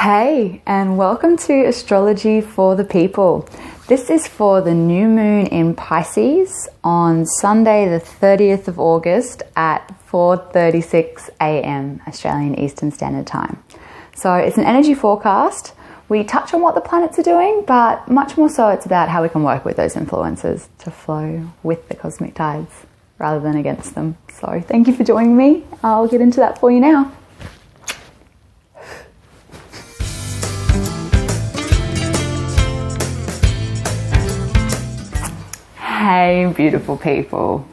Hey, and welcome to Astrology for the People. This is for the new moon in Pisces on Sunday the 30th of August at 4:36 a.m. Australian Eastern Standard Time. So it's an energy forecast. We touch on what the planets are doing, but much more so it's about how we can work with those influences to flow with the cosmic tides rather than against them. So thank you for joining me. I'll get into that for you now. Hey, beautiful people.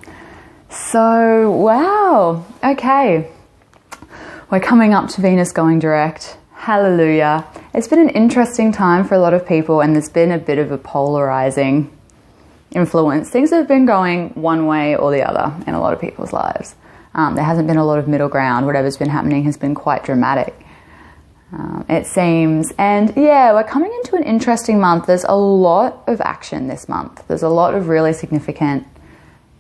So, wow. Okay. We're coming up to Venus going direct. Hallelujah. It's been an interesting time for a lot of people, and there's been a bit of a polarizing influence. Things have been going one way or the other in a lot of people's lives. There hasn't been a lot of middle ground. Whatever's been happening has been quite dramatic. It seems. And yeah, we're coming into an interesting month. There's a lot of action this month. There's a lot of really significant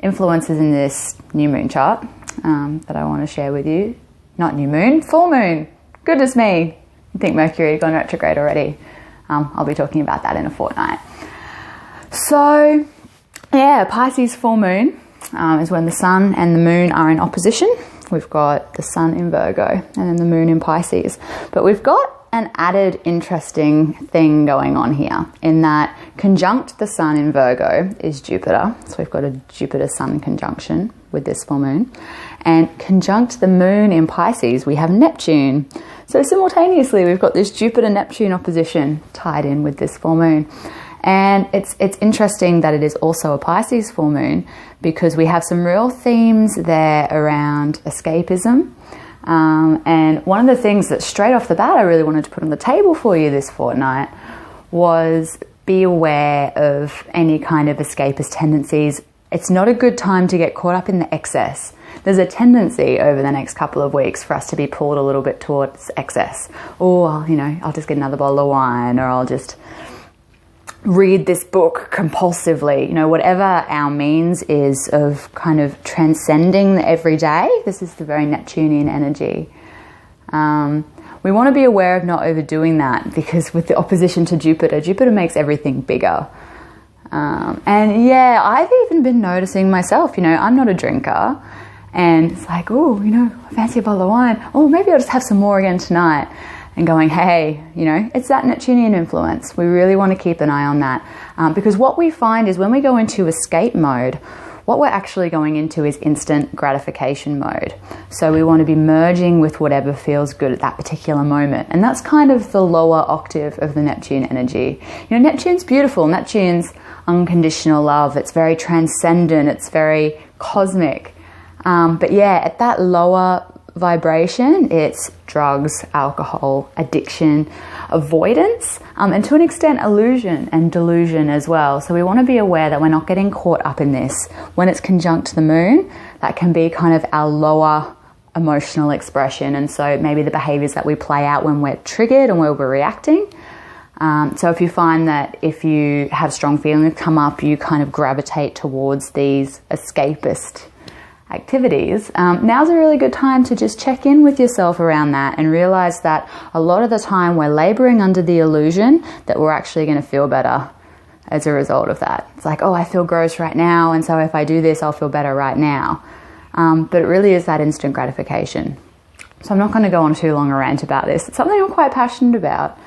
influences in this new moon chart that I want to share with you. Not new moon, full moon. Goodness me. I think Mercury had gone retrograde already. I'll be talking about that in a fortnight. So yeah, Pisces full moon is when the sun and the moon are in opposition. We've got the sun in Virgo and then the moon in Pisces. But we've got an added interesting thing going on here in that conjunct the sun in Virgo is Jupiter. So we've got a Jupiter-Sun conjunction with this full moon. And conjunct the moon in Pisces, we have Neptune. So simultaneously, we've got this Jupiter-Neptune opposition tied in with this full moon. And it's interesting that it is also a Pisces full moon because we have some real themes there around escapism. And one of the things that straight off the bat I really wanted to put on the table for you this fortnight was be aware of any kind of escapist tendencies. It's not a good time to get caught up in the excess. There's a tendency over the next couple of weeks for us to be pulled a little bit towards excess. Or, I'll just get another bottle of wine, or I'll just read this book compulsively, whatever our means is of kind of transcending the everyday. This is the very Neptunian energy. We want to be aware of not overdoing that because with the opposition to Jupiter, Jupiter makes everything bigger. And yeah, I've even been noticing myself, I'm not a drinker and it's like, I fancy a bottle of wine. Oh, maybe I'll just have some more again tonight. And going, hey, it's that Neptunian influence. We really want to keep an eye on that. Because what we find is when we go into escape mode, what we're actually going into is instant gratification mode. So we want to be merging with whatever feels good at that particular moment. And that's kind of the lower octave of the Neptune energy. Neptune's beautiful. Neptune's unconditional love. It's very transcendent. It's very cosmic. But yeah, at that lower vibration, it's drugs, alcohol, addiction, avoidance, and to an extent illusion and delusion as well. So we want to be aware that we're not getting caught up in this. When it's conjunct to the moon, that can be kind of our lower emotional expression, and so maybe the behaviors that we play out when we're triggered and where we're reacting. So if you find that if you have strong feelings come up, you kind of gravitate towards these escapist activities, now's a really good time to just check in with yourself around that and realize that a lot of the time we're laboring under the illusion that we're actually going to feel better as a result of that. It's like, oh, I feel gross right now, and so if I do this, I'll feel better right now. But it really is that instant gratification. So I'm not going to go on too long a rant about this. It's something I'm quite passionate about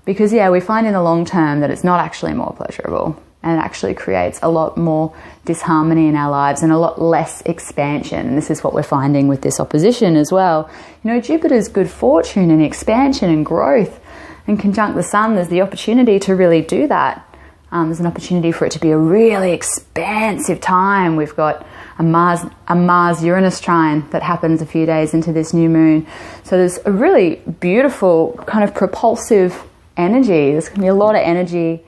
because, yeah, we find in the long term that it's not actually more pleasurable. And it actually creates a lot more disharmony in our lives and a lot less expansion. And this is what we're finding with this opposition as well. Jupiter's good fortune and expansion and growth. And conjunct the sun, there's the opportunity to really do that. There's an opportunity for it to be a really expansive time. We've got a Mars-Uranus trine that happens a few days into this new moon. So there's a really beautiful kind of propulsive energy. There's going to be a lot of energy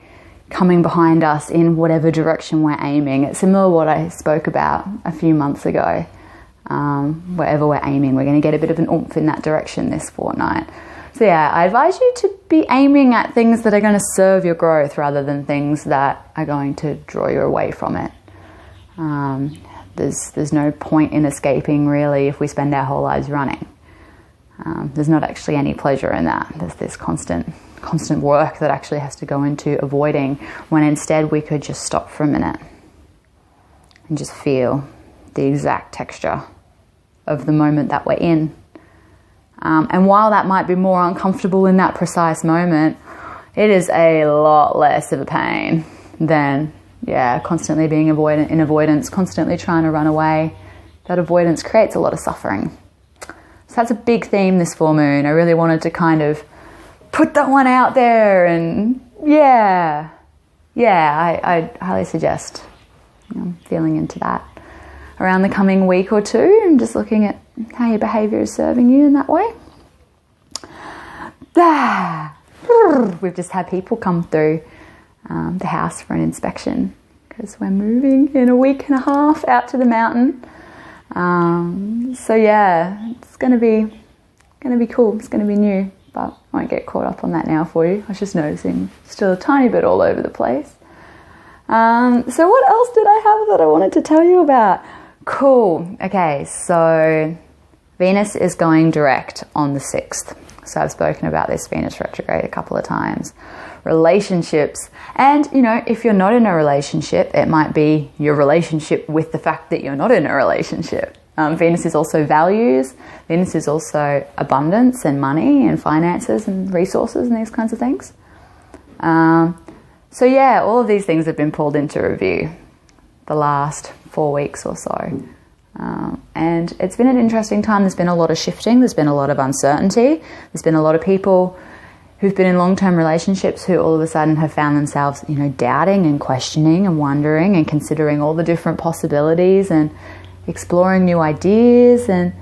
coming behind us in whatever direction we're aiming. It's similar to what I spoke about a few months ago. Wherever we're aiming, we're going to get a bit of an oomph in that direction this fortnight. So yeah, I advise you to be aiming at things that are going to serve your growth rather than things that are going to draw you away from it. There's no point in escaping really if we spend our whole lives running. There's not actually any pleasure in that. There's this constant work that actually has to go into avoiding, when instead we could just stop for a minute and just feel the exact texture of the moment that we're in. And while that might be more uncomfortable in that precise moment, it is a lot less of a pain than, constantly being in avoidance, constantly trying to run away. That avoidance creates a lot of suffering. So that's a big theme this full moon. I really wanted to kind of put that one out there, and I highly suggest feeling into that around the coming week or two, and just looking at how your behaviour is serving you in that way. We've just had people come through the house for an inspection, because we're moving in a week and a half out to the mountain. It's going to be cool. It's going to be new, but I won't get caught up on that now for you. I was just noticing still a tiny bit all over the place. So what else did I have that I wanted to tell you about? Cool. Okay, so Venus is going direct on the 6th. So I've spoken about this Venus retrograde a couple of times. Relationships. And, if you're not in a relationship, it might be your relationship with the fact that you're not in a relationship. Venus is also values. Venus is also abundance and money and finances and resources and these kinds of things. All of these things have been pulled into review the last 4 weeks or so. And it's been an interesting time. There's been a lot of shifting. There's been a lot of uncertainty. There's been a lot of people who've been in long-term relationships who all of a sudden have found themselves, doubting and questioning and wondering and considering all the different possibilities and exploring new ideas. And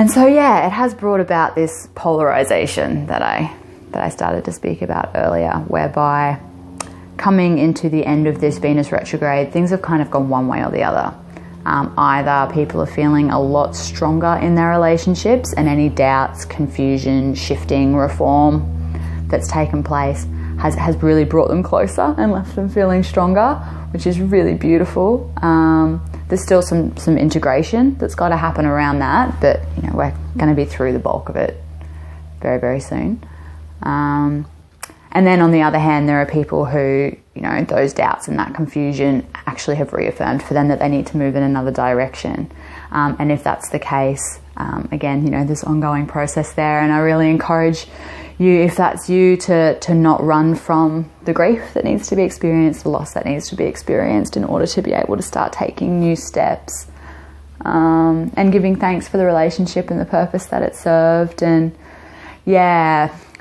so, it has brought about this polarization that I started to speak about earlier, whereby coming into the end of this Venus retrograde, things have kind of gone one way or the other. Either people are feeling a lot stronger in their relationships, and any doubts, confusion, shifting, reform that's taken place has really brought them closer and left them feeling stronger, which is really beautiful. There's still some integration that's got to happen around that, but we're going to be through the bulk of it very, very soon. And then on the other hand, there are people who, those doubts and that confusion actually have reaffirmed for them that they need to move in another direction. And if that's the case, again, there's ongoing process there. And I really encourage you, if that's you, to not run from the grief that needs to be experienced, the loss that needs to be experienced, in order to be able to start taking new steps, and giving thanks for the relationship and the purpose that it served. And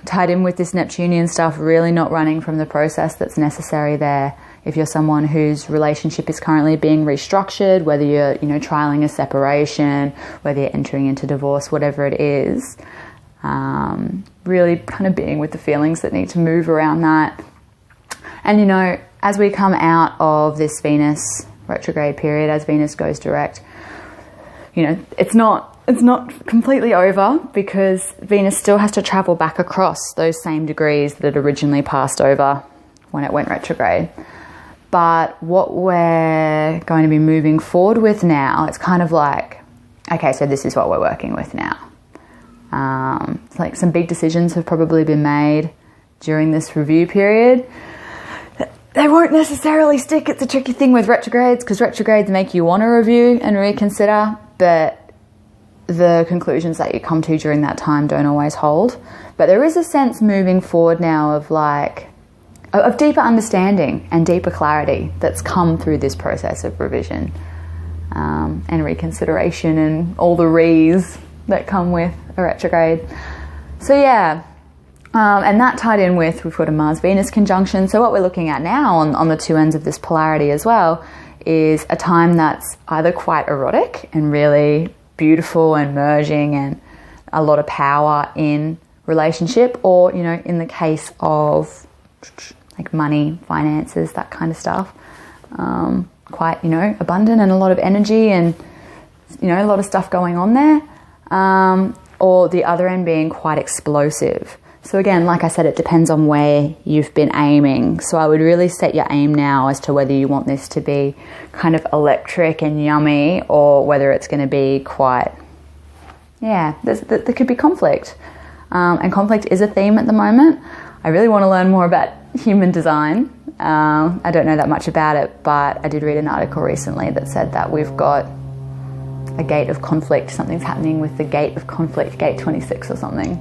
tied in with this Neptunian stuff, really not running from the process that's necessary there. If you're someone whose relationship is currently being restructured, whether you're, trialing a separation, whether you're entering into divorce, whatever it is, really kind of being with the feelings that need to move around that. And, as we come out of this Venus retrograde period, as Venus goes direct, it's not completely over, because Venus still has to travel back across those same degrees that it originally passed over when it went retrograde. But what we're going to be moving forward with now, it's kind of like, okay, so this is what we're working with now. It's like some big decisions have probably been made during this review period. They won't necessarily stick. It's a tricky thing with retrogrades, because retrogrades make you want to review and reconsider, but the conclusions that you come to during that time don't always hold. But there is a sense moving forward now of deeper understanding and deeper clarity that's come through this process of revision, and reconsideration, and all the re's that come with a retrograde. So and that tied in with, we've got a Mars-Venus conjunction. So what we're looking at now on the two ends of this polarity as well is a time that's either quite erotic and really beautiful and merging, and a lot of power in relationship, or in the case of like money, finances, that kind of stuff, quite abundant and a lot of energy, and a lot of stuff going on there, or the other end being quite explosive. So again, like I said, it depends on where you've been aiming. So I would really set your aim now as to whether you want this to be kind of electric and yummy, or whether it's going to be quite there could be conflict. And conflict is a theme at the moment. I really want to learn more about human design. I don't know that much about it, but I did read an article recently that said that we've got a gate of conflict. Something's happening with the gate of conflict, gate 26 or something.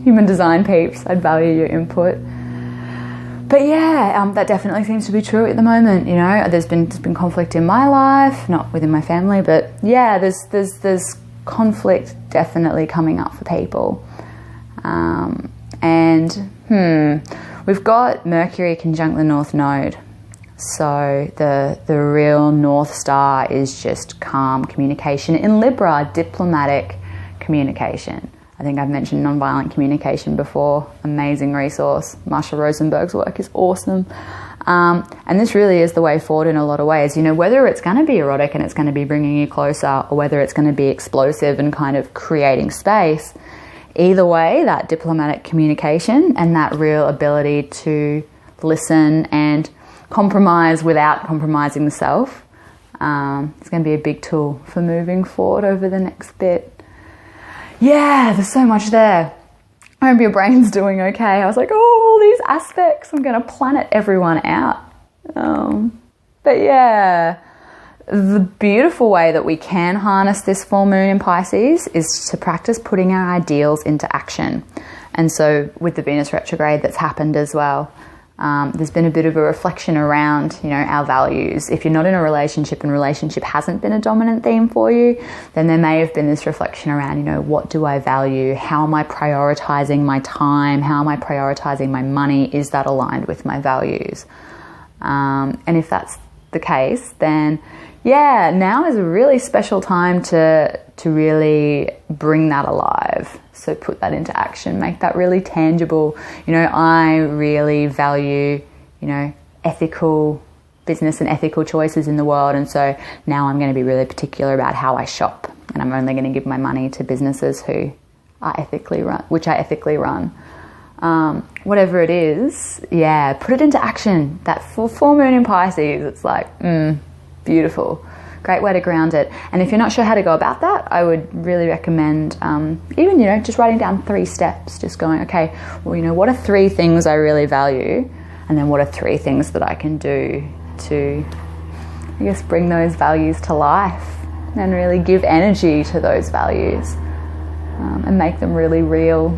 Human design peeps, I'd value your input. But yeah, that definitely seems to be true at the moment. You know, there's been conflict in my life, not within my family, but yeah, there's conflict definitely coming up for people. We've got Mercury conjunct the North Node. So the real North Star is just calm communication. In Libra, diplomatic communication. I think I've mentioned nonviolent communication before. Amazing resource. Marsha Rosenberg's work is awesome. And this really is the way forward in a lot of ways. You know, whether it's going to be erotic and it's going to be bringing you closer, or whether it's going to be explosive and kind of creating space, either way, that diplomatic communication and that real ability to listen and compromise without compromising the self is going to be a big tool for moving forward over the next bit. Yeah, there's so much there. I hope your brain's doing okay. I was like, oh, all these aspects, I'm going to planet everyone out. But yeah, the beautiful way that we can harness this full moon in Pisces is to practice putting our ideals into action. And so with the Venus retrograde that's happened as well, there's been a bit of a reflection around, you know, our values. If you're not in a relationship and relationship hasn't been a dominant theme for you, then there may have been this reflection around, you know, what do I value? How am I prioritizing my time? How am I prioritizing my money? Is that aligned with my values? And if that's the case, then yeah, now is a really special time to really bring that alive. So put that into action, make that really tangible. You know, I really value, you know, ethical business and ethical choices in the world. And so now I'm going to be really particular about how I shop. And I'm only going to give my money to businesses who are ethically run, which I ethically run. Whatever it is, yeah, put it into action. That full moon in Pisces, it's like, beautiful. Great way to ground it. And if you're not sure how to go about that, I would really recommend even, you know, just writing down 3 steps, just going, okay, well, you know, what are 3 things I really value? And then what are 3 things that I can do to, I guess, bring those values to life and really give energy to those values and make them really real.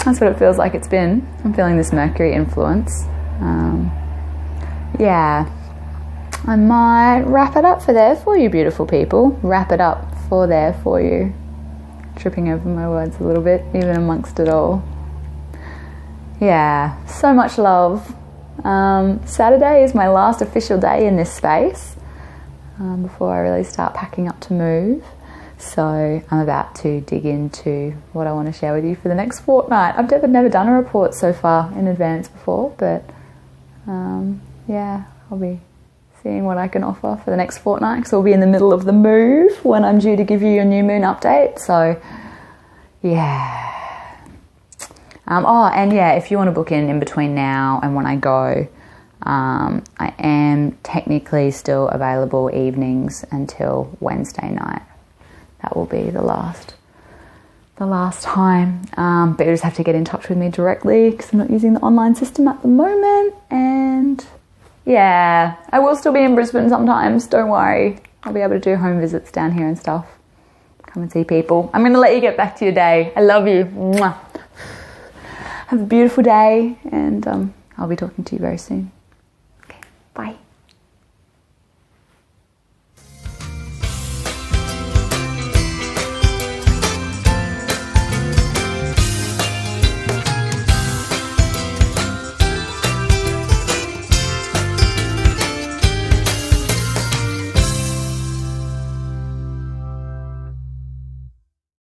That's what it feels like it's been. I'm feeling this Mercury influence. Yeah, I might wrap it up for there for you, beautiful people. Wrap it up for there for you. Tripping over my words a little bit, even amongst it all. Yeah, so much love. Saturday is my last official day in this space before I really start packing up to move. So I'm about to dig into what I want to share with you for the next fortnight. I've never done a report so far in advance before, but yeah, I'll be seeing what I can offer for the next fortnight, because we'll be in the middle of the move when I'm due to give you your new moon update. So yeah. Oh, and yeah, if you want to book in between now and when I go, I am technically still available evenings until Wednesday night. That will be the last time. But you just have to get in touch with me directly, because I'm not using the online system at the moment. And yeah, I will still be in Brisbane sometimes, don't worry. I'll be able to do home visits down here and stuff. Come and see people. I'm going to let you get back to your day. I love you. Mwah. Have a beautiful day, and I'll be talking to you very soon. Okay, bye.